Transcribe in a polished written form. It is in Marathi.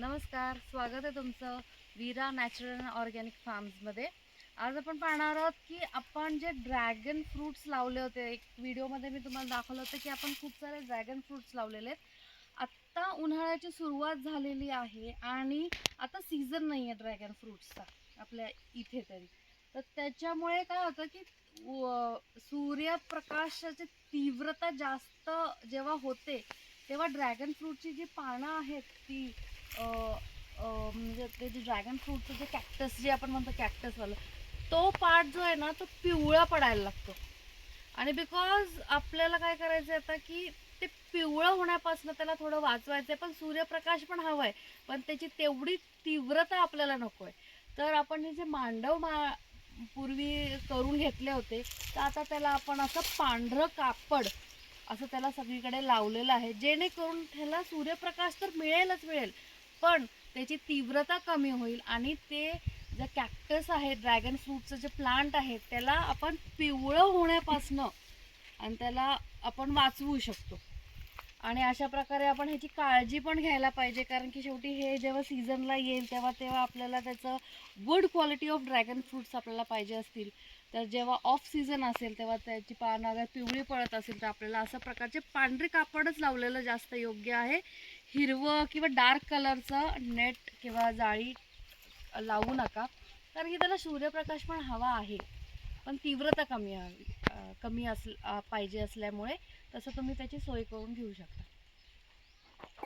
नमस्कार, स्वागत आहे तुमचं वीरा नॅचरल अँड ऑर्गॅनिक फार्म्समध्ये. आज आपण पाहणार आहोत की आपण जे ड्रॅगन फ्रूट्स लावले होते, एक व्हिडिओमध्ये मी तुम्हाला दाखवलं होतं की आपण खूप सारे ड्रॅगन फ्रूट्स लावलेले आहेत. आत्ता उन्हाळ्याची सुरुवात झालेली आहे आणि आता सीझन नाही आहे ड्रॅगन फ्रूट्सचा आपल्या इथे तरी. तर त्याच्यामुळे काय होतं की सूर्यप्रकाशाची तीव्रता जास्त जेव्हा होते तेव्हा ड्रॅगन फ्रूटची जी पानं आहेत ती म्हणजे ते जे ड्रॅगन फ्रूटचं जे कॅक्टस जे आपण म्हणतो कॅक्टसवालं, तो पार्ट जो आहे ना तो पिवळा पडायला लागतो. आणि बिकॉज आपल्याला काय करायचं आता की ते पिवळं होण्यापासून त्याला थोडं वाचवायचं आहे, पण सूर्यप्रकाश पण हवा आहे, पण त्याची तेवढी तीव्रता आपल्याला नको आहे. तर आपण हे जे पूर्वी करून घेतले होते, तर आता त्याला आपण असं पांढरं कापड असं त्याला सगळीकडे लावलेलं आहे, जेणेकरून त्याला सूर्यप्रकाश तर मिळेलच मिळेल, पण त्याची तीव्रता कमी होईल आणि ते जे कॅक्टस आहे ड्रॅगन फ्रूटचं जे प्लांट आहे त्याला आपण पिवळं होण्यापासनं आणि त्याला आपण वाचवू शकतो. आणि अशा प्रकारे आपण ह्याची काळजी पण घ्यायला पाहिजे, कारण की शेवटी हे जेव्हा सीझनला येईल तेव्हा तेव्हा आपल्याला त्याचं good quality of dragon fruits आपल्याला पाहिजे असतील. तर जेव्हा ऑफ सीझन असेल तेव्हा त्याची पानं अगर पिवळी पडत असेल तर आपल्याला अशा प्रकारचे पांढरे कापडच लावलेलं जास्त योग्य आहे. हिरवं किंवा डार्क कलरचं नेट किंवा जाळी लावू नका, कारण की त्याला सूर्यप्रकाश पण हवा आहे, पण तीव्रता कमी पाहिजे असल्यामुळे तसं तुम्ही त्याची सोय करून घेऊ शकता.